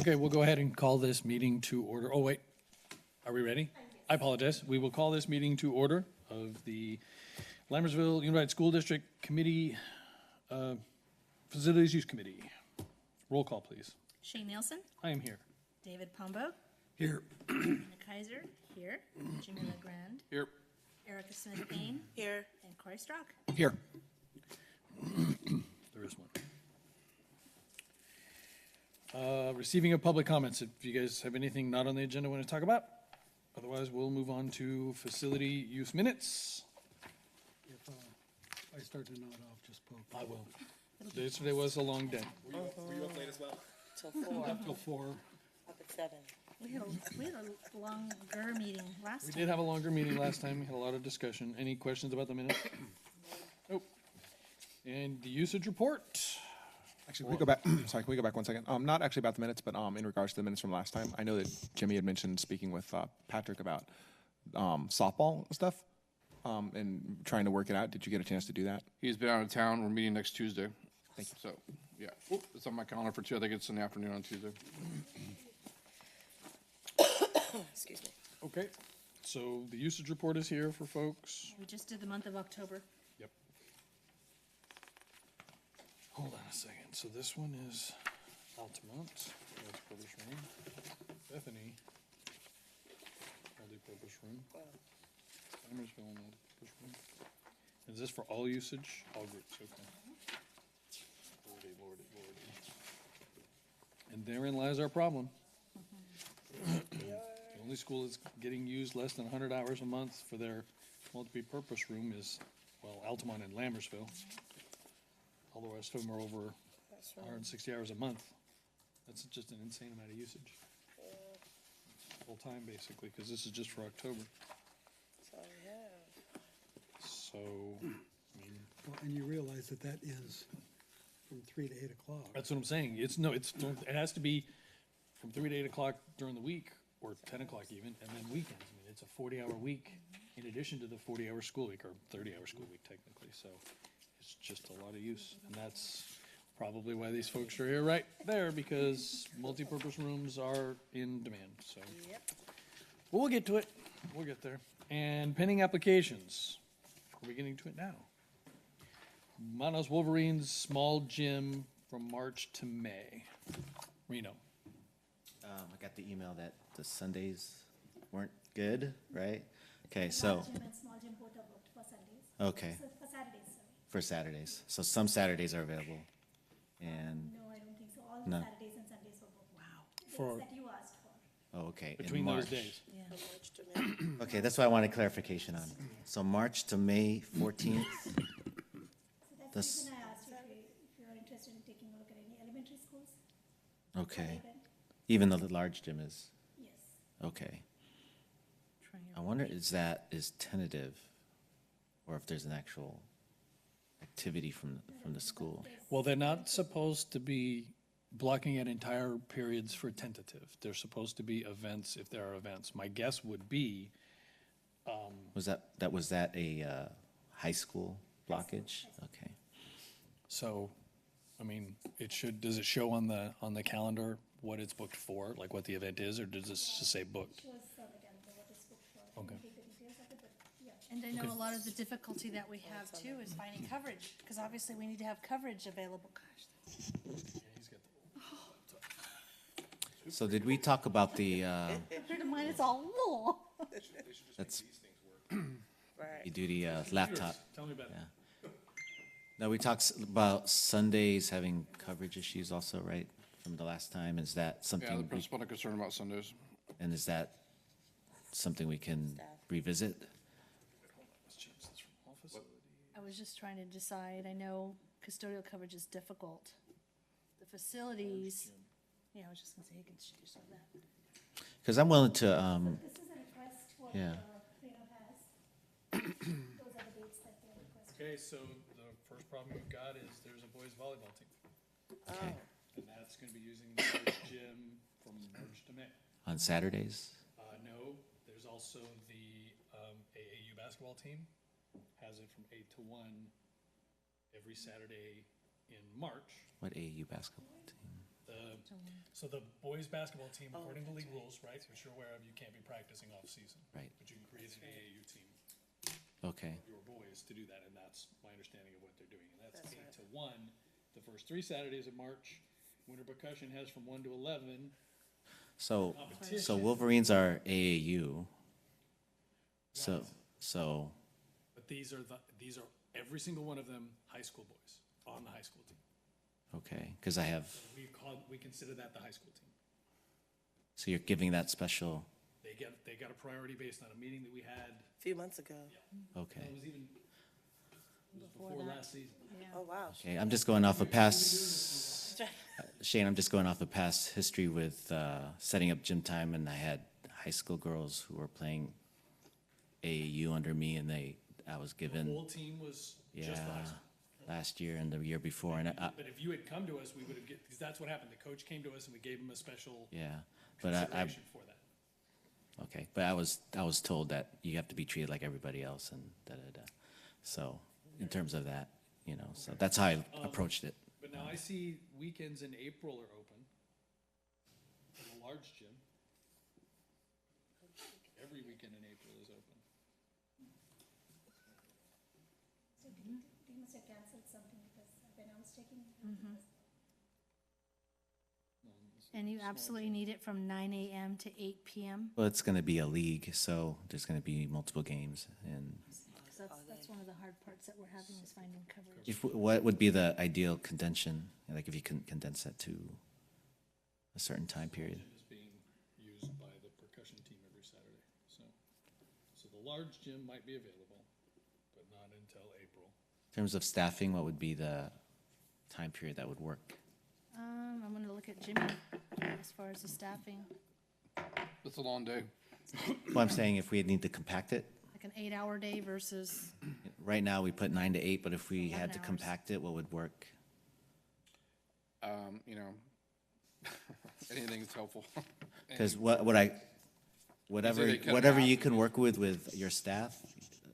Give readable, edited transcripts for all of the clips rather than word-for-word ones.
Okay, we'll go ahead and call this meeting to order. Oh, wait. Are we ready? I apologize. We will call this meeting to order of the Lambersville Unified School District Committee, Facilities Use Committee. Roll call, please. Shane Nielsen, I am here. David Pombo, Here. Anna Kaiser, here, Jimmy LeGrand, Here. Erica Smith Payne, Here. and Corey Strock. Here. There is one. Receiving of public comments. If you guys have anything not on the agenda want to talk about, otherwise we'll move on to facility use minutes. If I start to nod off, just poke. I will. Yesterday was a long day. Were you up late as well? Till 4, up Till 4. at 7. We had a longer meeting last We time. did have a longer meeting last time. We had a lot of discussion. Any questions about the minutes? Nope. And the usage report. Actually, can we go back? Sorry, can we go back 1 second? Not actually about the minutes, but in regards to the minutes from last time. I know that Jimmy had mentioned speaking with Patrick about softball stuff and trying to work it out. Did you get a chance to do that? He's been out of town. We're meeting next Tuesday. Thank you. So, yeah, it's on my calendar for I think it's in the afternoon on Tuesday. Excuse me. Okay. So the usage report is here for folks. We just did the month of October. Yep. Hold on a second. So this one is Altamont, multi-purpose room. Bethany, multi-purpose room. Lambersville, multi-purpose room. Is this for all usage? All groups, okay. Lordy, lordy, lordy. And therein lies our problem. The only school that's getting used less than 100 hours a month for their multi-purpose room is, well, Altamont and Lambersville. All the rest of them are over 160 hours a month. That's just an insane amount of usage. Full time, basically, because this is just for October. So, yeah. So, I mean, Well, and you realize that that is from 3 to 8 o'clock. that's what I'm saying. It has to be from 3 to 8 o'clock during the week, or 10 o'clock even, and then weekends. I mean, it's a 40-hour week in addition to the 40-hour school week, or 30-hour school week technically, so it's just a lot of use. And that's probably why these folks are here right there, because multi-purpose rooms are in demand, so. Yep. We'll get to it. We'll get there. And pending applications. Are we getting to it now? Manos Wolverines small gym from March to May. Reno. I got the email that the Sundays weren't good, right? Okay, so, Large gym and small gym both are booked for Sundays. okay, So for Saturdays, sorry. for Saturdays. So some Saturdays are available. And, No, I don't think so. All No. the Saturdays and Sundays were booked. Wow. For- Dates that you asked for. oh, okay, in Between those March. days. Yeah. From March to May. Okay, that's what I wanted clarification on. So March to May 14th, So that's the This- reason I asked you if you're interested in taking a look at any elementary schools. okay. Then, Even though the large gym is, yes. okay. I wonder is tentative, or if there's an actual activity from the school. Well, they're not supposed to be blocking out entire periods for tentative. They're supposed to be events if there are events. My guess would be, Was that a high school blockage? Okay. so, I mean, does it show on the calendar what it's booked for, like what the event is, or does it just say booked? Shows on the calendar what is booked for. Okay. Take the details of it, but yeah. And I know a lot of the difficulty that we have too is finding coverage, because obviously we need to have coverage available. Gosh, So did we talk about the, compared to mine, it's all more. that's, Right. you do the laptop? Tell me about it. Yeah. No, we talked about Sundays having coverage issues also, right, from the last time? Is that Yeah, the something, principal had a concern about Sundays. and is that something we can revisit? Let's change this from all facility. I was just trying to decide, I know custodial coverage is difficult. The facilities, yeah, I was just gonna say, you can do some of that. Because I'm willing to, This is a request for, Yeah. Reno has. Those are the dates that they're requesting. Okay, so the first problem we've got is there's a boys volleyball team, okay, and that's gonna be using the boys gym from March to May. on Saturdays? No, there's also the AAU basketball team, has it from 8 to 1 every Saturday in March. What AAU basketball team? The So the boys' basketball team, according to league rules, right, which you're aware of, you can't be practicing off-season. Right. But you can create an AAU team Okay, of your boys to do that, and that's my understanding of what they're doing. And that's 8 to 1, the first 3 Saturdays of March. Winter Percussion has from 1 to 11. so Competition. Wolverines are AAU. So, But these are every single one of them high school boys on the high school team. okay, because We consider that the high school team. so you're giving that special, They got a priority based on a meeting that we had. A few months ago. okay. It was even, Before before that. last season. Yeah. Oh, wow. Okay, I'm just going off of past, Shane, I'm just going off of past history with setting up gym time, and I had high school girls who were playing AAU under me, and I was The given, whole team was just the high yeah, school. last year and the year before, and But if you had come to us, we would have, because that's what happened. The coach came to us and we gave him a special yeah, but I, consideration for that. okay, but I was told that you have to be treated like everybody else and da-da-da. So, in terms of that, you know, so that's how I approached it. But now I see weekends in April are open in the large gym. Every weekend in April is open. So you must have canceled something because when I was checking. And you absolutely need it from 9 AM to 8 PM? Well, it's gonna be a league, so there's gonna be multiple games, and So that's one of the hard parts that we're having is finding coverage. what would be the ideal condension, like if you can condense that to a certain time period? Gym is being used by the percussion team every Saturday, so the large gym might be available, but not until April. In terms of staffing, what would be the time period that would work? I'm gonna look at Jimmy as far as the staffing, It's a long day. Well, I'm saying if we need to compact it, like an 8-hour day versus, right now we put 9 to 8, but if we had 11 to hours. compact it, what would work? You know, anything's helpful. Because whatever they cut whatever half you and can work with your staff,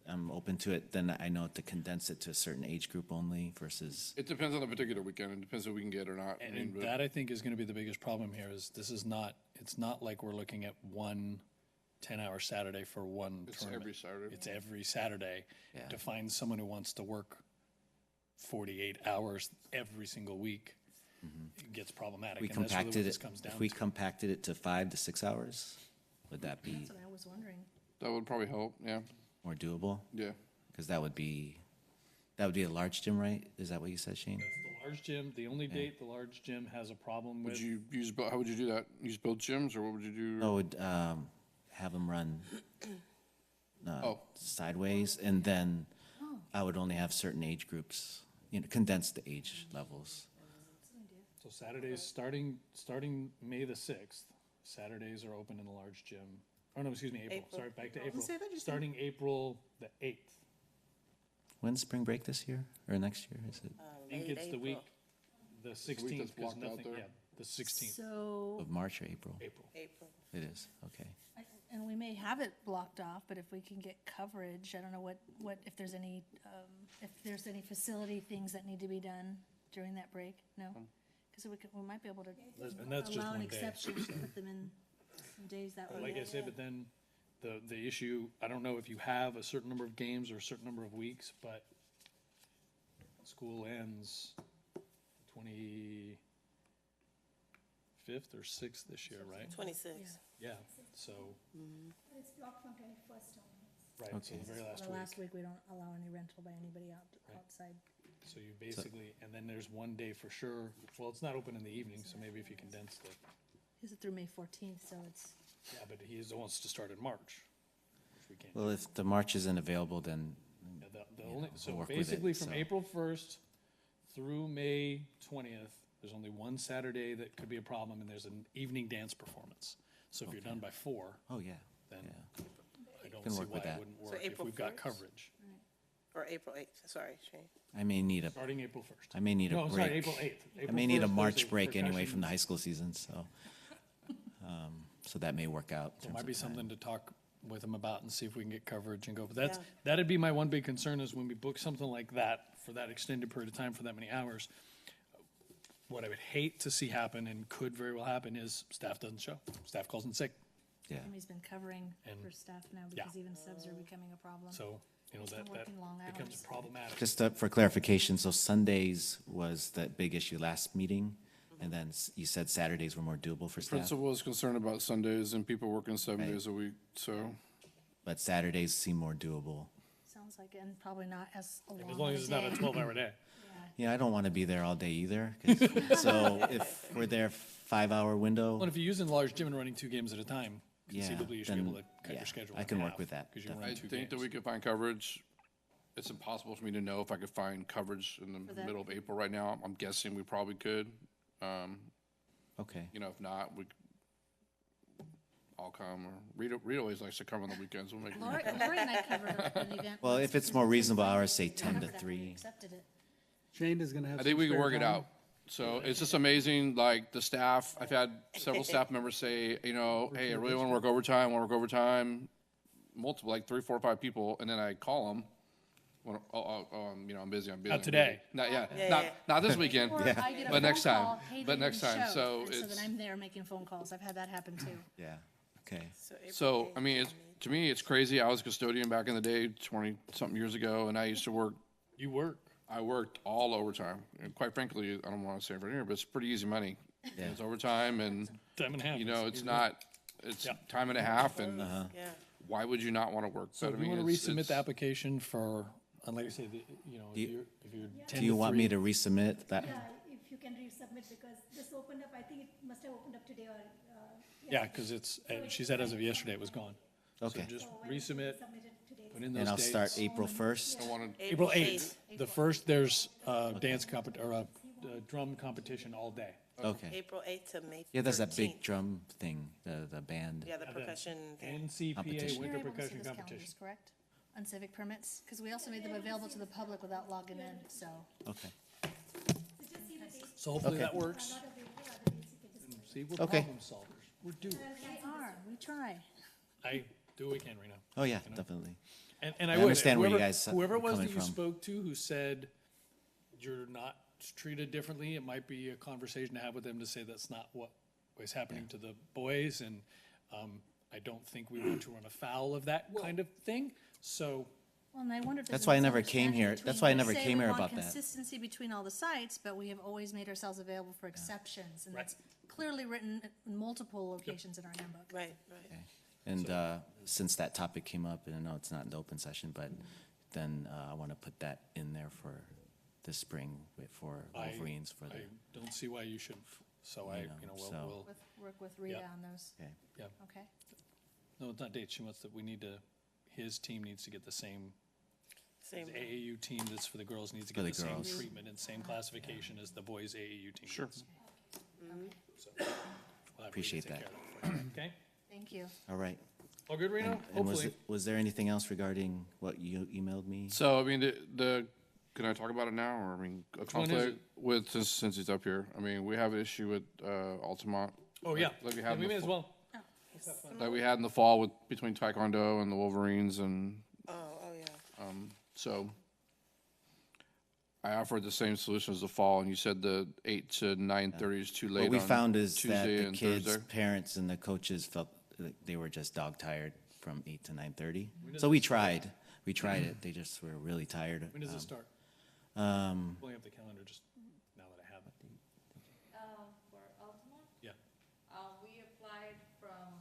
I'm open to it. Then I know to condense it to a certain age group only versus, It depends on the particular weekend. It depends if we can get or not. I mean, And but- that, I think, is gonna be the biggest problem here, is this is not, it's not like we're looking at one 10-hour Saturday for one It's tournament. every Saturday. It's every Saturday. Yeah. To find someone who wants to work 48 hours every single week, it gets problematic. we And that's really what compacted this it, comes down if we to. compacted it to 5 to 6 hours, would that be that's what I was wondering. That would probably help, yeah, more doable? yeah. Because that would be a large gym, right? Is that what you said, Shane? That's the large gym, the only date the large gym has a problem Would with. you use, how would you do that? Use both gyms, or what would you do? I would have them run Oh. sideways, and then I would only have certain age groups, you know, condense the age levels. So Saturdays, starting May the 6th, Saturdays are open in the large gym. Oh, no, excuse me, April, April. sorry, back to Oh, April. say that just- Starting April the 8th. When's spring break this year or next year? Is it I think it's the week, the 16th, because blocked out nothing, there? yeah, the 16th, So, of March or April? April. April. It is, okay. and we may have it blocked off, but if we can get coverage, I don't know if there's any facility things that need to be done during that break, no? Because we might be able to And that's just allow an one day. exception to put them in some days that way. Like I said, but then the issue, I don't know if you have a certain number of games or a certain number of weeks, but school ends 25th or 6th this year, right? 26. Yeah, so, It's blocked from 21st onwards. right, so the very last The week. last week, we don't allow any rental by anybody outside. So you basically, and then there's one day for sure, well, it's not open in the evening, so maybe if you condense the, Is it through May 14th, so it's, yeah, but he wants to start in March, which we can't. Well, if the March isn't available, then Yeah, the you only, know, so we'll work with it, basically from so. April 1st through May 20th, there's only one Saturday that could be a problem, and there's an evening dance performance. So if you're done by 4, oh, yeah, then yeah. I don't Can see work why with it that. wouldn't So work if April we've got 1st? coverage. Or April 8th, sorry, Shane. I may need a, Starting April 1st. I may need a No, sorry, break. April 8th. I April may need a 1st, March there's a break anyway percussion- from the high school season, so, so that may work out. in So it terms might of be time. something to talk with them about and see if we can get coverage and go. But that's, Yeah. that'd be my one big concern is when we book something like that for that extended period of time for that many hours, what I would hate to see happen and could very well happen is staff doesn't show. Staff calls in sick. Yeah. Jimmy's been covering And- for staff now Yeah. because even subs are becoming a problem. So, He's been that working long becomes hours. problematic. Just for clarification, so Sundays was the big issue last meeting, and then you said Saturdays were more doable for staff, Principal is concerned about Sundays and people working 7 Right. days a week, so. but Saturdays seem more doable. Sounds like, and probably not as a long As long as it's not a day. 12-hour day. Yeah, I don't want to be there all day either. 'Cause- so if we're there 5-hour window, Well, if you're using the large gym and running 2 games at a time, Yeah, conceivably you should be able to then, cut yeah, your schedule I in can work half with that, because you're I running 2 think that games. we could find coverage. It's impossible for me to know if I could find coverage in the For that. middle of April right now. I'm guessing we probably could. okay. You know, if not, I'll come, or Rita always likes to come on the weekends. We'll make it. Lori and I covered an event. Well, once if it's because more we reasonable couldn't hours, say find 10 to that, we 3. Accepted it. Shane is gonna have. I think some we can spare work it time. out. So it's just amazing, like the staff, I've had several staff members say, you know, hey, I really want to work overtime, multiple, like 3, 4, 5 people, and then I call them. You know, I'm busy. Not today. Not, yeah, Yeah. not this weekend, Or I get a but next phone time, call, "Hey, but they next didn't time, show," so and so it's, then I'm there making phone calls. I've had that happen too. Yeah, okay. April so, 8th. I mean, to me, it's crazy. I was a custodian back in the day, 20-something years ago, and I used to work, You work. I worked all overtime. And quite frankly, I don't want to say it right here, but it's pretty easy money. Yeah. It's overtime, and, Time and a half. you know, it's not, it's Yeah. time and a half, and Yeah. why would you not want to work? So But I if you mean, want to it's- resubmit the it's- application for, like I say, you know, Do if you- you're 10 Do you to want 3, me to resubmit that? Yeah, if you can resubmit, because this opened up, I think it must have opened up today or, Yeah, because it's, she said as of yesterday it was gone. Okay. So just resubmit, submitted today. put in those And I'll dates. start April 1st? I wanted- April 8th. The first, there's dance or a drum competition all day. Okay. April 8th to May 13th. Yeah, there's that big drum thing, the band. Yeah, the percussion thing. NCPA Competition. Winter You're able to see Percussion those Competition. calendars, correct? On civic permits? Because we also made them available to the public without logging in, so. Okay. So hopefully Okay. that works. See, we're Okay. problem solvers. We're doers. We are, we try. I do what we can, Reno. Oh, yeah, definitely. And I I would, understand where you whoever- guys whoever it was coming that you from. spoke to who said you're not treated differently, it might be a conversation to have with them to say that's not what was happening to the boys, and I don't think we want to run afoul of that kind of thing. So Well, and I wonder if there's That's a why I never came misunderstanding here. That's between- why I we never say came we here want about that. Consistency between all the sites, but we have always made ourselves available for exceptions, and that's clearly written in multiple locations in our handbook. Right, right. And since that topic came up, and I know it's not an open session, but then I want to put that in there for this spring for Wolverines for the, I don't see why you shouldn't. So I, You know, you know, so- we'll, Work with Rita Yeah. on those, okay. yeah. okay? No, it's not dates. She wants that we need to, his team needs to get the same, Same. the AAU team that's for the girls needs to For get the the same girls. treatment and same classification as the boys' AAU team. Sure. gets. So, we'll have Rita Appreciate take that. care of that for you, Okay? Thank you. All right. All good, Reno? And was, Hopefully. was there anything else regarding what you emailed me? So, I mean, can I talk about it now, or, I mean, a one is conflict with, since he's up here? I mean, we have an issue with, Altamont. Oh, yeah. Like we Yeah, had in we the may as fall- well. That we had in the fall with, between Taekwondo and the Wolverines, and, Oh, yeah. so I offered the same solution as the fall, and you said the 8 to 9:30 is too late What we on found is that Tuesday the and kids' Thursday. parents and the coaches felt like they were just dog tired from 8 to 9:30. So we tried. We tried it. They just were really tired. When does it start? Um, Pulling up the calendar just now that I have it. For Altamont, Yeah. we applied from,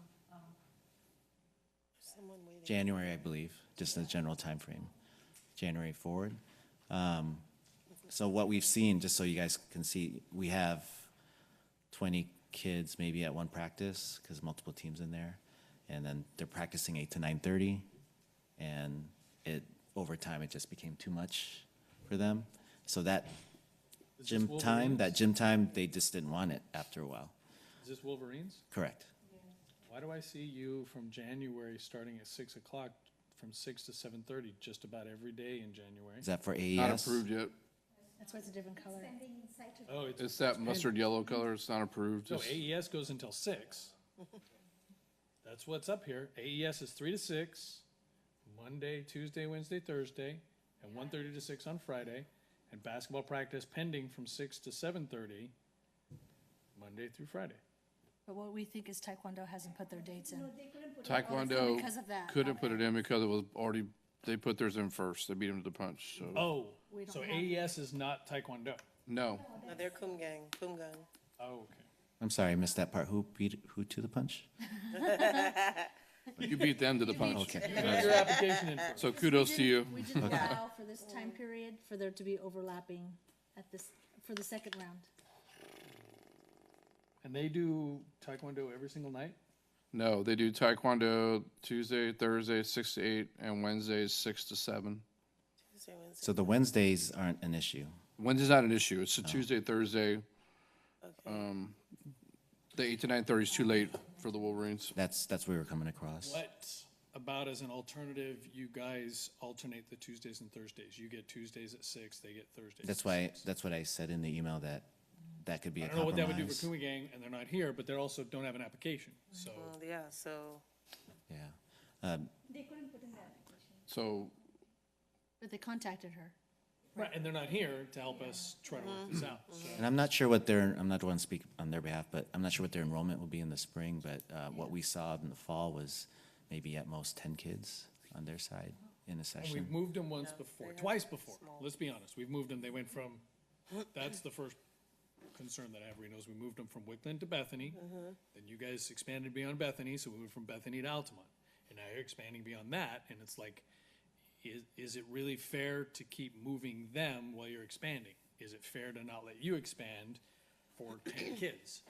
Someone waiting. January, I believe, just the general time frame, January forward. So what we've seen, just so you guys can see, we have 20 kids maybe at one practice because multiple teams in there, and then they're practicing 8 to 9:30, and over time it just became too much for them. So that Is this gym time, they just didn't want it after a while. Is this Wolverines? Correct. Why do I see you from January starting at 6 o'clock from 6 to 7:30 just about every day in January? Is that for AES? Not approved yet. That's why it's a different color. Pending site review. Oh, It's that mustard yellow color. It's not approved. No, It's- AES goes until 6. That's what's up here. AES is 3 to 6, Monday, Tuesday, Wednesday, Thursday, and 1:30 to 6 on Friday. And basketball practice pending from 6 to 7:30 Monday through Friday. But what we think is Taekwondo hasn't put their dates in. No, they couldn't put it. Taekwondo because of that. couldn't put it in because it was already, they put theirs in first. They beat them to the punch, so, Oh, We don't so have- AES is not Taekwondo. no. No, they're Kumgang, Kumgang. Oh, okay. I'm sorry, I missed that part. Who beat who to the punch? You beat them to the punch. Okay. Put your application in first. So kudos to you. We didn't allow for this time period for there to be overlapping at this, for the second round. And they do Taekwondo every single night? No, they do Taekwondo Tuesday, Thursday, 6 to 8, and Wednesdays, 6 to 7. Tuesday, Wednesday. So the Wednesdays aren't an issue. Wednesday's not an issue. It's a Tuesday, Thursday. The 8 to 9:30 is too late for the Wolverines. That's where we were coming across. What about as an alternative, you guys alternate the Tuesdays and Thursdays? You get Tuesdays at 6, they get Thursdays. That's at why, 6. that's what I said in the email, that could be I a don't know what that would do for compromise. Kumigang, and they're not here, but they also don't have an application, so. Well, yeah, so, Yeah. They couldn't put in the application. So But they contacted her. Right, and they're not here to help us try to work this out, so. And I'm not sure what I'm not the one to speak on their behalf, but I'm not sure what their enrollment will be in the spring, but what we saw in the fall was maybe at most 10 kids on their side in a And we've session. moved them once before, they're twice before, small. let's be honest, we've moved them, they went from, that's the first concern that I have, Reno, is we moved them from Wickland to Bethany. Then you guys expanded beyond Bethany, so we moved from Bethany to Altamont. And now you're expanding beyond that, and it's like, is it really fair to keep moving them while you're expanding? Is it fair to not let you expand for 10 kids?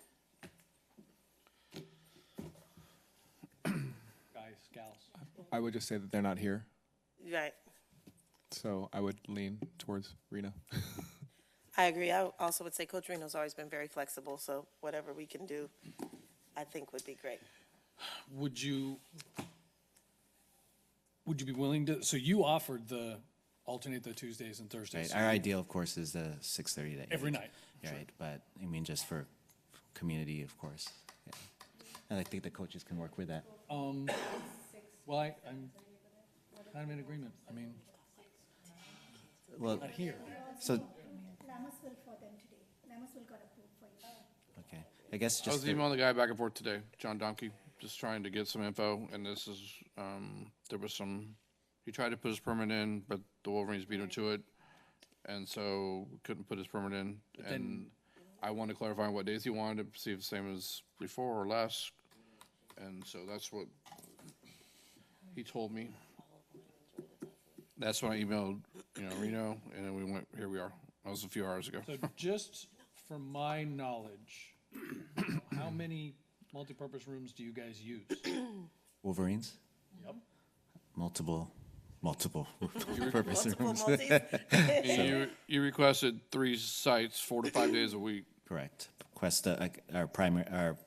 Guys, gals. I would just say that they're not here, right. so I would lean towards Reno. I agree. I also would say Coach Reno's always been very flexible, so whatever we can do, I think would be great. Would you be willing to, so you offered the alternate the Tuesdays and Thursdays? Right. Our ideal, of course, is the 6:30 to 8. Every night, Right, but I mean, just for community, of course. Yeah. And I think the coaches can work with that. Well, I'm kind of in agreement. I mean, Well, not here. so, Lamasville for them today. Lamasville got approved for you. okay. I guess I just, was emailing the guy back and forth today, John Donkey, just trying to get some info, and this is, there was some, he tried to put his permit in, but the Wolverines beat him to it, and so couldn't put his permit in, and I wanted to clarify what days he wanted, to see if the same as before or less, and so that's what he told me. That's when I emailed, Reno, and then we went, here we are. That was a few hours ago. So just for my knowledge, how many multipurpose rooms do you guys use? Wolverines, Yep. multiple purpose Multiple rooms. multis? And you requested 3 sites, 4 to 5 days a week. Correct. Cuesta, our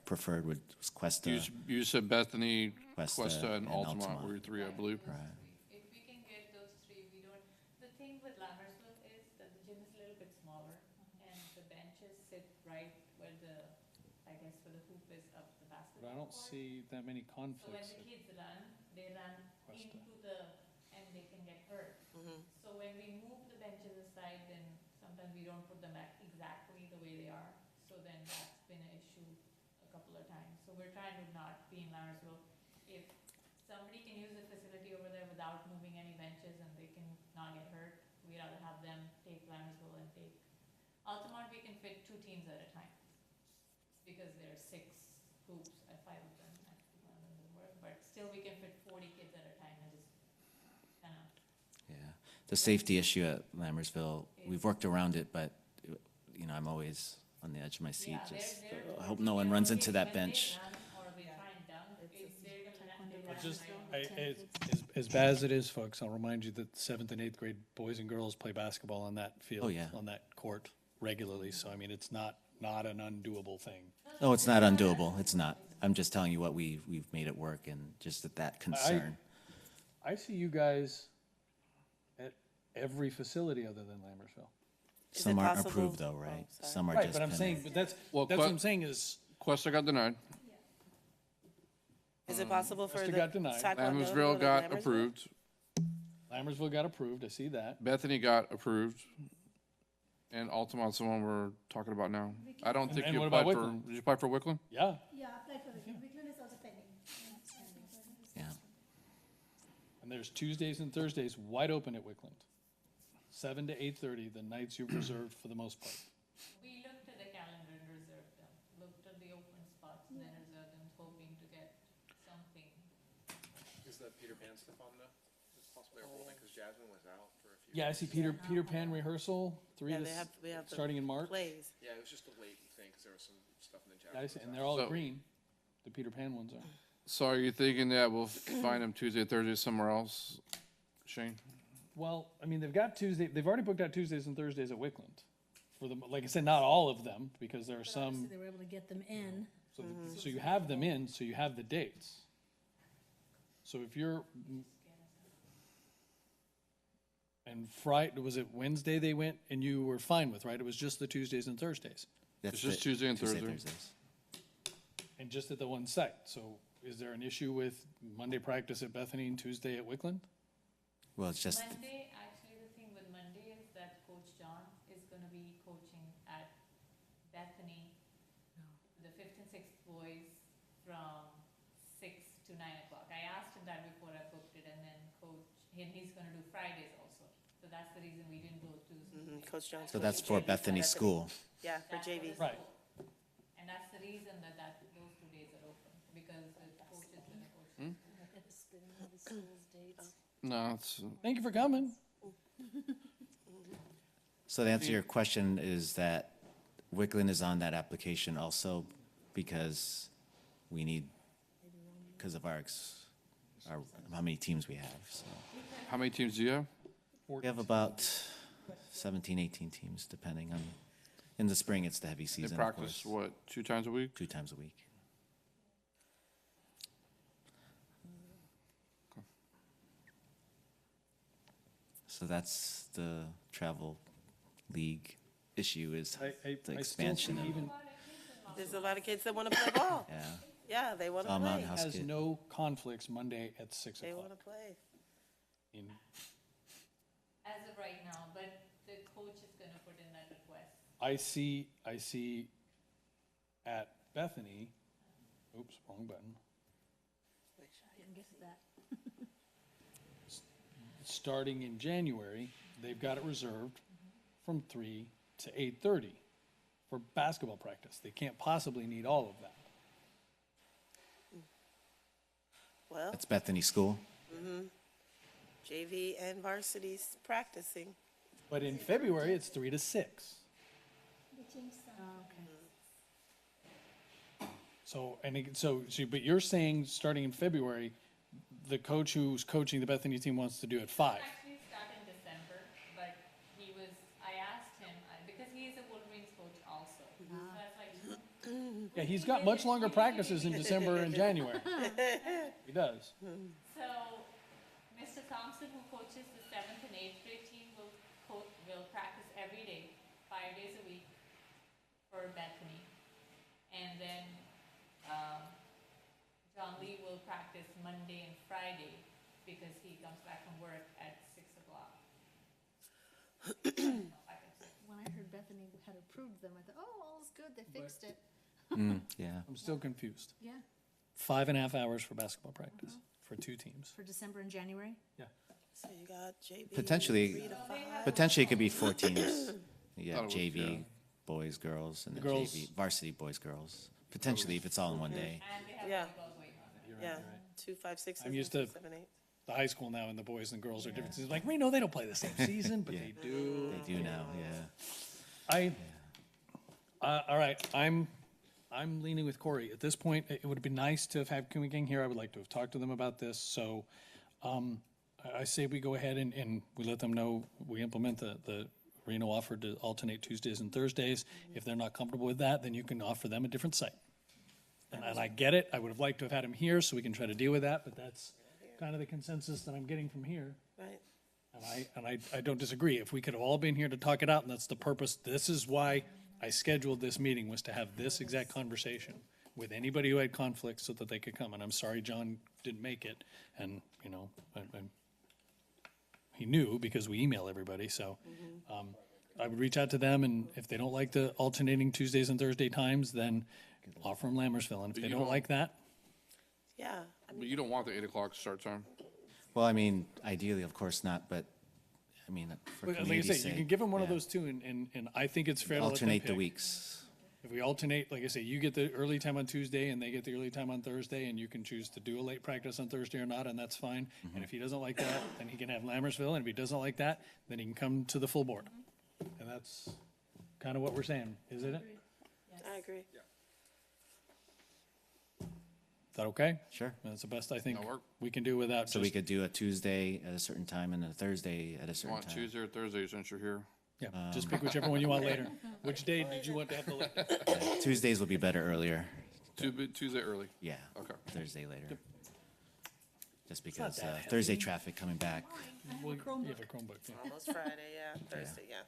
preferred was Cuesta. You said Bethany, Cuesta, Cuesta, and and Altamont Altamont. were your 3, I believe. Right. If we can get those 3, we don't, the thing with Lamersville is that the gym is a little bit smaller, and the benches sit right where the, I guess, where the hoop is of the But basketball I don't court. see that many So when conflicts. the kids run, they run Cuesta. into the, and they can get hurt. So when we move the benches aside, then sometimes we don't put them back exactly the way they are. So then that's been an issue a couple of times. So we're trying to not be in Lamersville. If somebody can use the facility over there without moving any benches and they can not get hurt, we'd rather have them take Lamersville and take Altamont. We can fit 2 teams at a time because there are 6 hoops at 5 of them. One of them doesn't work, but still we can fit 40 kids at a time and just kind of. Yeah. The safety issue at Lamersville, we've worked around it, but, I'm always on the edge of my seat. Yeah, Just, they're I hope no one runs into that bench. Or we try and dunk, if they're gonna run, But just, as bad as it is, folks, I'll remind you that 7th and 8th grade boys and girls play basketball on that field. Oh, yeah. On that court regularly, so I mean, it's not an undoable thing. No, it's not undoable. It's not. I'm just telling you what we've made it work, and just that concern. I see you guys at every facility other than Lamersville. Is Some it aren't possible- approved though, oh, right? sorry. Some are Right, just but I'm saying, pending. but that's Well, what I'm saying is, Cuesta got denied. Is it possible for Cuesta the got denied. Taekwondo to go Lamersville to got Lamersville? approved. Lamersville got approved, I see that. Bethany got approved. And Altamont's the one we're talking about now. I don't think and you what about applied for, Wickland? did you apply for Wickland? Yeah, Yeah, apply for Wickland. Wickland is also pending. Yeah. and there's Tuesdays and Thursdays wide open at Wickland. 7 to 8:30, the nights you've reserved for the most part. We looked at the calendar and reserved them, looked at the open spots and then reserved them, hoping to get something. Is the Peter Pan stuff on the, is possibly a holding, because Jasmine was out for a few. Yeah, I see Peter Pan rehearsal, 3 Yeah, to, they have, we have the starting in March. plays. Yeah, it was just a late thing, because there was some stuff in the Yeah, I Jasmine. see, and they're all So- green. The Peter Pan ones are. So are you thinking that we'll find them Tuesday, Thursday somewhere else, Shane? Well, I mean, they've already booked out Tuesdays and Thursdays at Wickland. For the, like I said, not all of them, because there are But obviously some, they were able to get them in. so you have them in, so you have the dates. So if you're, and Friday, was it Wednesday they went and you were fine with, right? It was just the Tuesdays and Thursdays, That's It's just the- Tuesday and Thursday. Thursdays. and just at the one site. So is there an issue with Monday practice at Bethany and Tuesday at Wickland? Well, it's just, Monday, actually, the thing with Monday is that Coach John is gonna be coaching at Bethany, the fifth and sixth boys from 6 to 9 o'clock. I asked him that before I booked it, and then he's gonna do Fridays also. So that's the reason we didn't go Tuesday. Coach John's. so that's for Bethany School. Yeah, for That's JV. the Right. school. And that's the reason that those 2 days are open, because the coach is gonna coach. It's spinning all the schools' dates. No, it's, Thank you for coming. So to answer your question is that Wickland is on that application also because we need, because of our, how many teams we have, so. how many teams do you have? We have about 17, 18 teams, depending on, in the spring, it's the heavy They season, of practice, course, what, 2 times a week? 2 times a week. So that's the travel league issue is I the still expansion see of, even There's a lot of kids that want to play ball. yeah. Yeah, they want to Mountain play. House has kid. no conflicts Monday at 6 They o'clock. want to play. In- As of right now, but the coach is gonna put in that request. I see at Bethany, oops, wrong button, I didn't get to that. starting in January, they've got it reserved from 3 to 8:30 for basketball practice. They can't possibly need all of that. Well, That's Bethany School. JV and varsity's practicing. But in February, it's 3 to 6. They changed some. Oh, okay. So, but you're saying, starting in February, the coach who's coaching the Bethany team wants to do it 5. Actually start in December, but I asked him, because he is a Wolverines coach also. So I was like, Yeah, he's got much longer practices in December and January. He does. so Mr. Thompson, who coaches the 7th and 8th grade team, will practice every day, 5 days a week for Bethany. And then, John Lee will practice Monday and Friday because he comes back from work at 6 o'clock. When I heard Bethany had approved them, I thought, oh, all's good, they fixed it. Yeah. I'm still confused. Yeah, 5.5 hours for basketball practice for 2 teams. for December and January. Yeah. So you got JV. Potentially, 3 to 5. potentially it could be 4 teams. You have That'll work, yeah. JV, boys, girls, and The then girls- JV, varsity, boys, girls. Potentially, if it's all in one day. And they have Yeah. volleyball going on. You're right, Yeah, you're right. 2, 5, 6, I'm used to- 7, 8. The high school now and the boys and girls are different. It's like, we know they don't play the same season, but they do. They do now, yeah. All right, I'm leaning with Corey. At this point, it would have been nice to have had Kiwi Gang here. I would like to have talked to them about this. So I say we go ahead and we let them know, we implement the Reno offer to alternate Tuesdays and Thursdays. If they're not comfortable with that, then you can offer them a different site. And I get it. I would have liked to have had him here so we can try to deal with that, but that's kind of the consensus that I'm getting from here. Right. And I don't disagree. If we could have all been here to talk it out, and that's the purpose, this is why I scheduled this meeting, was to have this exact conversation with anybody who had conflicts so that they could come. And I'm sorry John didn't make it. And, you know, he knew because we email everybody, so. I would reach out to them, and if they don't like the alternating Tuesdays and Thursday times, then offer them Lammersville, and if they you don't like that, Yeah, But you don't want the 8 o'clock start time. Well, I mean, ideally, of course not, but, I mean, for like I community's say, you sake, can give them one of yeah. those two, and I think it's fair to let them Alternate the pick. weeks. If we alternate, like I say, you get the early time on Tuesday and they get the early time on Thursday, and you can choose to do a late practice on Thursday or not, and that's fine. And if he doesn't like that, then he can have Lammersville, and if he doesn't like that, then he can come to the full board. And that's kind of what we're saying, isn't it? I agree. Is that okay? Sure. That's the best I think That'll work. we can do without So we just, could do a Tuesday at a certain time and a Thursday at a You certain want time. Tuesday or Thursday since you're here? yeah, just pick whichever one you want later. Which day did you want to have the late? Tuesdays would be better earlier. Tuesday early. Yeah. Okay. Thursday later. Just not because that Thursday traffic coming back. Well, you have a Chromebook, yeah. Almost Friday, yeah, Thursday, yeah.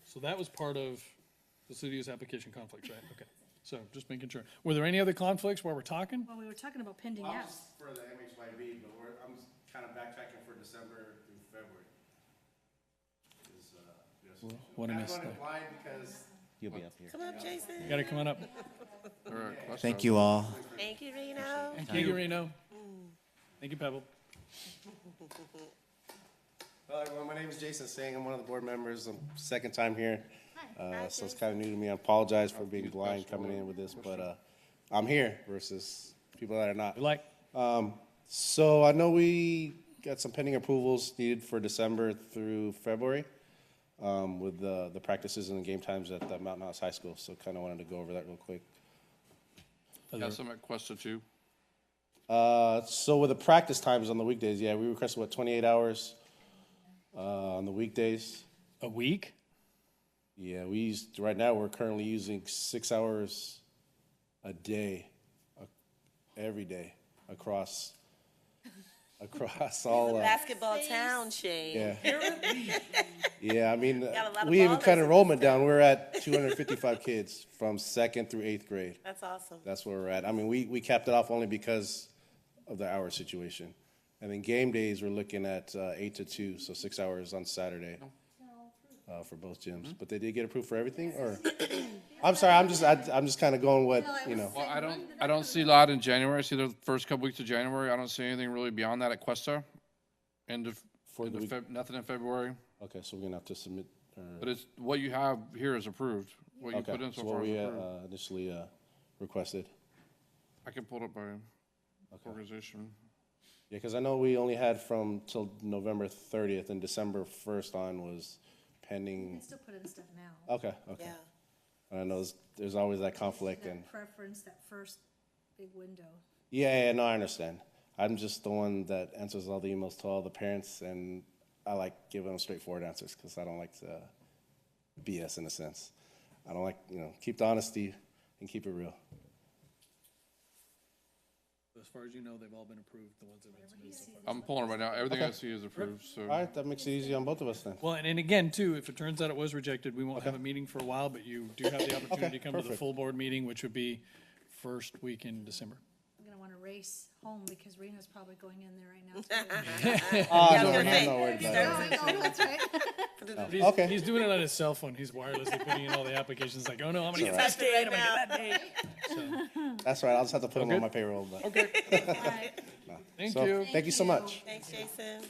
So that was part of the city's application conflicts, right? Okay. So just making sure. Were there any other conflicts while we're talking? Well, we were talking about pending Well, out. just for the MHYB, but I'm kind of backtracking for December through February. What I I'm missed going there. blind because You'll be up here. Come up, Jason. You gotta come on up. All right. let's Thank go. you all. Thank you, Reno. Thank you, Reno. Thank you, Pebble. Well, everyone, my name is Jason Singh. I'm one of the board members. I'm second time here. So it's kind of new to me. I apologize for being blind coming in with this, but I'm here versus people that are not. We like, So I know we got some pending approvals needed for December through February with the practices and the game times at the Mountain House High School. So kind of wanted to go over that real quick. Got some at Cuesta too. So with the practice times on the weekdays, yeah, we requested, what, 28 hours on the weekdays? a week? Yeah, right now, we're currently using 6 hours a day, every day, across all, Basketball town, Shane. yeah. Yeah, I mean, Got a lot of we even ballers cut in enrollment down. We're at 255 kids from 2nd through 8th grade. That's awesome. That's where we're at. I mean, we capped it off only because of the hour situation. And then game days, we're looking at 8 to 2, so 6 hours on Saturday for both gyms. But they did get approved for everything, or? I'm sorry, I'm just kind of going what, you know. Well, I don't see a lot in January. I see the first couple weeks of January. I don't see anything really beyond that at Cuesta. End of week. nothing in February. Okay, so we're gonna have to submit, But it's what you have here is approved. What you put okay, in so so what far is we approved. initially requested. I can pull it up by organization. Yeah, because I know we only had from till November 30th, and December 1st on was You pending. can still put in stuff now. Okay, Yeah. And I know there's always that conflict, and, That preference, that first big window. yeah, no, I understand. I'm just the one that answers all the emails to all the parents, and I like giving them straightforward answers, because I don't like to BS in a sense. I don't like, keep the honesty and keep it real. As far as you know, they've all been approved, the ones that have been submitted so far. I'm pulling it right now. Everything I Okay. see is approved, so. All right, that makes it easy on both of us then. Well, and again, too, if it turns out it was rejected, we won't have a meeting for a while, but you do have the opportunity to come to the perfect. full board meeting, which would be first week in December. I'm gonna wanna race home because Rena's probably going in there right now. too. Yeah, I was No, gonna say, I'm not worried about it. Oh, that's right. He's, Okay. he's doing it on his cell phone. He's wirelessly putting in all the applications, like, oh no, I'm gonna get All right. tested right, I'm gonna get that date. That's right, I'll just have to put them Okay. on my payroll, but. Okay, Alright. thank So, you. Thank you so much. Thanks, Jason.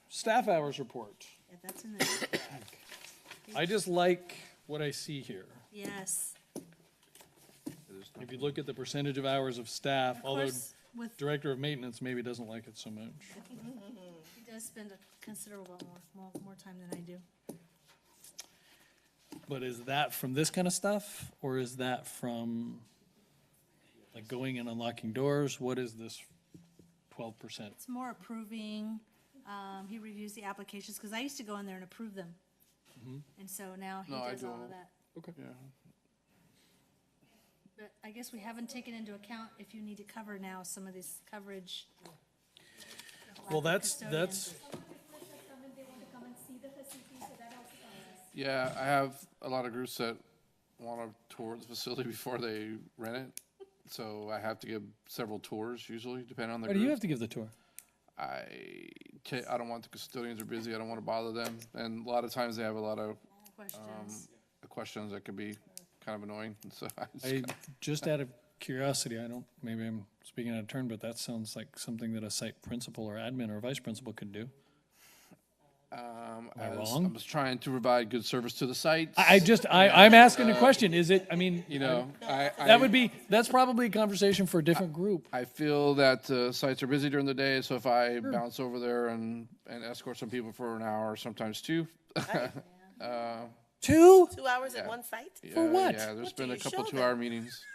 Staff hours report. Yeah, that's in there. I just like what I see here. Yes. If you look at the percentage of hours of staff, Of although course, with, Director of Maintenance maybe doesn't like it so much. he does spend a considerable more time than I do. But is that from this kind of stuff, or is that from, like, going and unlocking doors? What is this 12%? It's more approving, he reviews the applications, because I used to go in there and approve them. And so now he No, I does all don't. of that. Okay. Yeah. But I guess we haven't taken into account if you need to cover now some of this coverage. Well, lack of that's, custodians. Come and they want to come and see the facility, so that also counts. Yeah, I have a lot of groups that want to tour the facility before they rent it. So I have to give several tours usually, depending on the Why group. do you have to give the tour? I don't want the custodians are busy, I don't want to bother them, and a lot of times they have a lot of questions that could be kind of annoying, and so I just kinda- Just out of curiosity, maybe I'm speaking out of turn, but that sounds like something that a site principal or admin or vice principal could do. Am I wrong? I'm just trying to provide good service to the sites. I'm asking a question. Is it, I mean, You know, that's probably a conversation for a different group. I feel that sites are busy during the day, so if I bounce over there and escort some people for an hour, sometimes two. 2? 2 hours at one site? For what? Yeah, there's What do been a you couple show 2-hour meetings.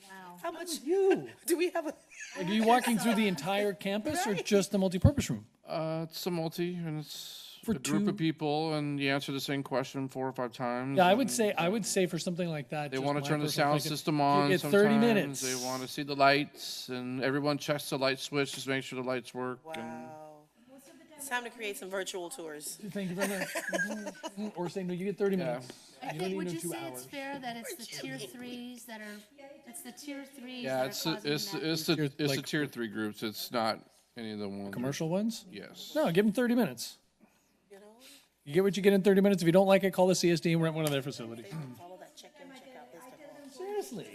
Wow. How much You. do we have? Like, are you walking through the entire campus or just the multipurpose room? It's a multi, and it's For a group two- of people, and you answer the same question 4 or 5 times. Yeah, and I would say for something like that. They just want to my turn the personal sound thinking, system you on get sometimes. 30 minutes. They want to see the lights, and everyone checks the light switch just to make sure the lights work. And Wow. It's time to create some virtual tours. Thank you very much. Or say, no, you get 30 minutes. I You don't think, need would no you 2 say hours. it's fair that it's the tier 3s that are, it's the tier 3s yeah, that are it's causing it's that? it's the Tier- it's the like- tier 3 groups. It's not any of the ones. Commercial ones? Yes. No, give them 30 minutes. You know, You get what you get in 30 minutes. If you don't like it, call the CSD and rent one of their facilities. follow that check-in, check-out list. Seriously.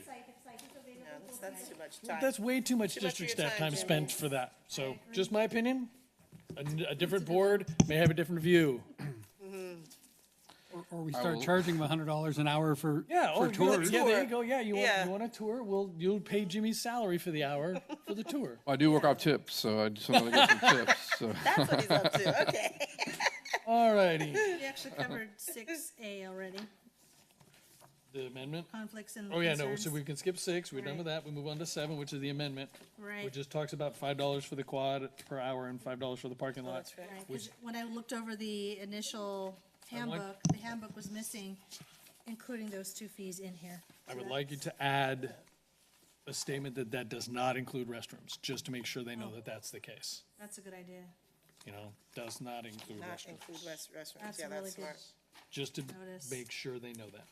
That's too much time. That's way too much Too much of district your staff time, time Jimmy. spent for that. So, just my opinion. A different board may have a different view. Or we start charging them $100 an hour for tours. Yeah, there you go. Yeah, Yeah. you want a tour? You'll pay Jimmy's salary for the hour for the tour. I do work off tips, so I just want to get some tips. So. That's what he's up to, okay. All righty. We actually covered 6A already, The amendment? conflicts and Oh, yeah, no, so concerns. we can skip 6. We're done Right. with that. We move on to 7, which is the amendment. Right. Which just talks about $5 for the quad per hour and $5 for the parking lot. That's right. Right, 'cause when I looked over the initial handbook, the handbook was missing, including those 2 fees in here. I would like you to add a statement that does not include restrooms, just to make sure they know that that's the case. That's a good idea. You know, does not include Not restrooms, include restrooms, That's yeah, a really that's good, smart. just to Notice. make sure they know that.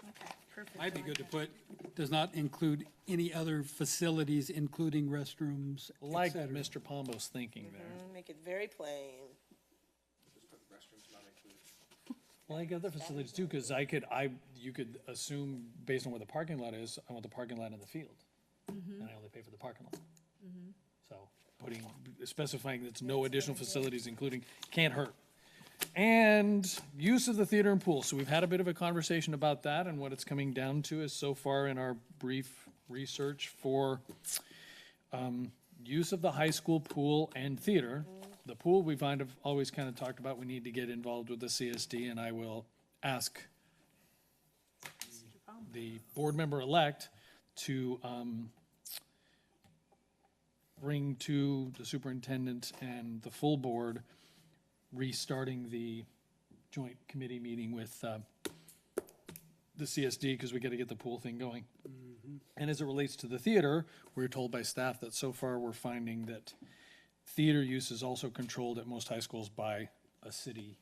okay, perfect. Might be I good to like that. put, does not include any other facilities, including restrooms, et Like cetera. Mr. Pombo's thinking there. Make it very plain. Like other facilities too, because you could assume based on where the parking lot is, I want the parking lot in the field. And I only pay for the parking lot. So specifying that's no additional facilities including, can't hurt. And use of the theater and pool. So we've had a bit of a conversation about that, and what it's coming down to is so far in our brief research for use of the high school pool and theater. The pool, we've always kind of talked about, we need to get involved with the CSD, and I will ask the board member-elect to bring to the superintendent and the full board restarting the joint committee meeting with the CSD, because we got to get the pool thing going. And as it relates to the theater, we're told by staff that so far we're finding that theater use is also controlled at most high schools by a city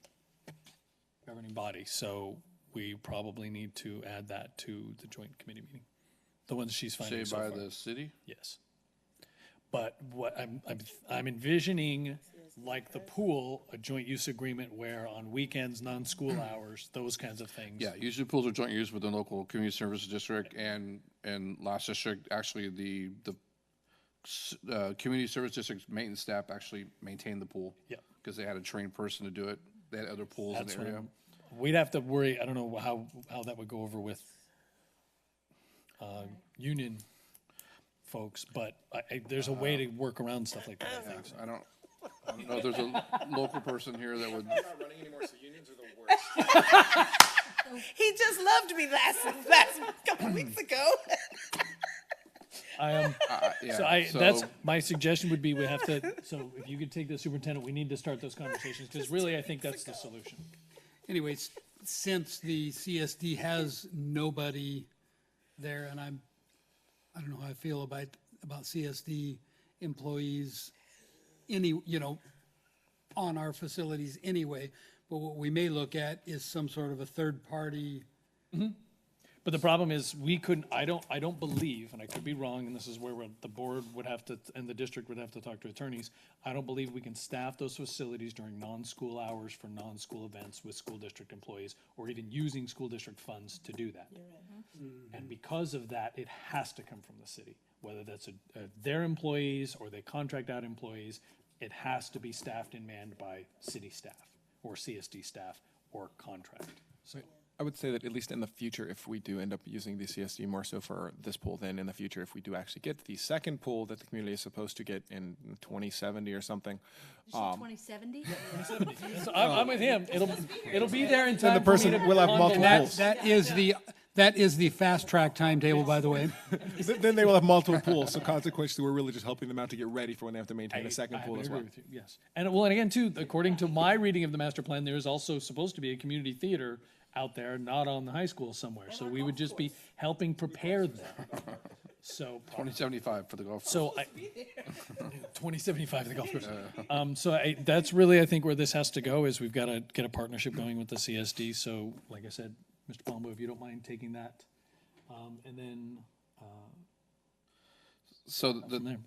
governing body. So we probably need to add that to the joint committee meeting. The ones she's Say finding so by far. the city. Yes. But what I'm envisioning, like the pool, a joint use agreement where on weekends, non-school hours, those kinds of things. Yeah, usually pools are joint use with the local community services district and last district, actually the community service district's maintenance staff actually maintained the pool. Yeah. Because they had a trained person to do it. They had other pools in That's the what area. we'd have to worry, I don't know how that would go over with union folks, but there's a way to work around stuff like that, I think. So. I don't know if there's a local person here that would. Not running anymore, so unions are the worst. He just loved me last couple weeks ago. That's, my suggestion would be we have to, so if you could take the superintendent, we need to start those conversations, because really, I think that's the solution. Anyways, since the CSD has nobody there, and I don't know how I feel about CSD employees, on our facilities anyway, but what we may look at is some sort of a third party. But the problem is, we couldn't, I don't believe, and I could be wrong, and this is where the board would have to, and the district would have to talk to attorneys. I don't believe we can staff those facilities during non-school hours for non-school events with school district employees, or even using school district funds to do that. And because of that, it has to come from the city, whether that's their employees or they contract out employees. It has to be staffed and manned by city staff, or CSD staff, or contract. So. I would say that at least in the future, if we do end up using the CSD more so for this pool, then in the future, if we do actually get the second pool that the community is supposed to get in 2070 or something, 2070? So I'm with him. It'll be there in then time the for me to person will have multiple contact- pools. That is the fast track timetable, by the way. Then they will have multiple pools, so consequently, we're really just helping them out to get ready for when they have to maintain a second I pool would as agree well. with you, yes. And well, and again, too, according to my reading of the master plan, there is also supposed to be a community theater out there, not on the high school somewhere. So we would just be helping prepare them. So, 2075 for the golf course. so 2075 the golf course. That's really, I think, where this has to go, is we've got to get a partnership going with the CSD. So, like I said, Mr. Palumbo, if you don't mind taking that. And then, So from there.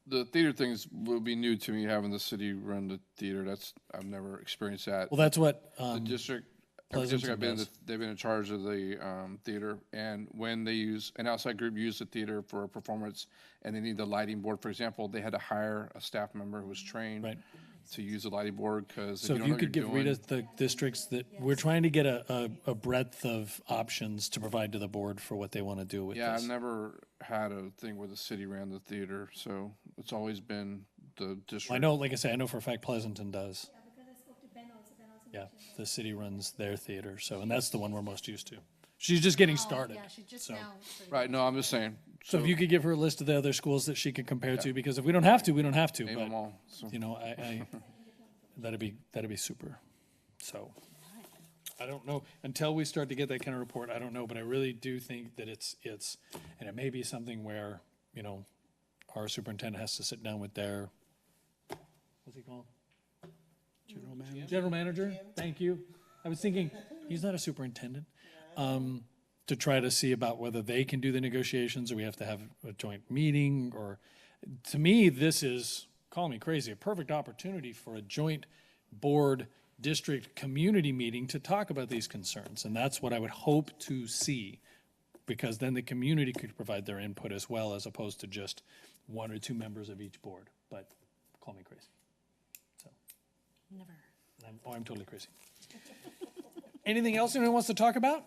the theater things will be new to me, having the city run the theater. I've never experienced that. Well, that's what, The district, every district I've been in, Pleasanton they've been in charge of the theater, and when they an outside group use the theater for a performance, and they need the lighting board, for example, they had to hire a staff member who was trained Right. to use the lighting board, because So if if you you don't know could what you're give doing. Rita the districts that, we're trying to get a breadth of options to provide to the board for what they want to do with Yeah, I've this. never had a thing where the city ran the theater, so it's always been the district. I know, like I say, I know for a fact Pleasanton does. Yeah, because I spoke to Ben also, Ben also Yeah, mentioned the city runs their theater, so, and that's the one we're most used to. She's just getting started. Yeah, she just so. now. Right, no, I'm just saying. So if you could give her a list of the other schools that she could compare to, because if we don't have to, we don't have to, Name them but, all, so. you know, that'd be super. So, I don't know, until we start to get that kind of report, I don't know, but I really do think that it's, and it may be something where, you know, our superintendent has to sit down with their, what's he called? General manager, thank you. I was thinking, he's not a superintendent. To try to see about whether they can do the negotiations, or we have to have a joint meeting, or, to me, this is, call me crazy, a perfect opportunity for a joint board, district, community meeting to talk about these concerns. And that's what I would hope to see, because then the community could provide their input as well, as opposed to just one or two members of each board. But call me crazy. So, Never. I'm totally crazy. Anything else anyone wants to talk about?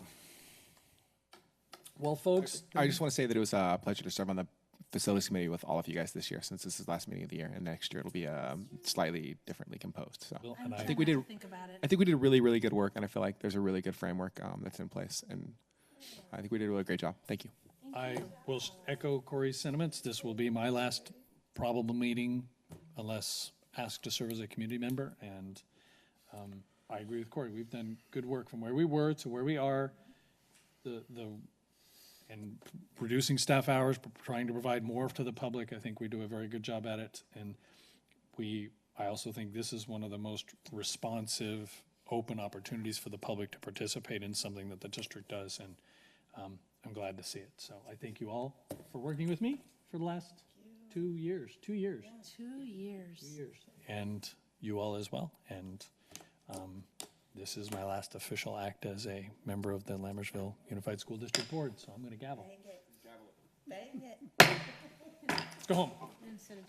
Well, folks, I just want to say that it was a pleasure to serve on the facilities committee with all of you guys this year, since this is the last meeting of the year, and next year it'll be slightly differently composed. So Well, I'm and I trying think we not to did- think about it. I think we did really, really good work, and I feel like there's a really good framework that's in place, and I think we did a really great job. Thank you. I will echo Corey's sentiments. This will be my last probable meeting unless asked to serve as a community member. And I agree with Corey. We've done good work from where we were to where we are. And reducing staff hours, trying to provide more to the public. I think we do a very good job at it. And I also think this is one of the most responsive, open opportunities for the public to participate in something that the district does. And I'm glad to see it. So I thank you all for working with me for the last 2 years. 2 years. 2 years. And you all as well. And this is my last official act as a member of the Lambersville Unified School District Board. So I'm going to gavel. Bang it. Let's go home. Instead of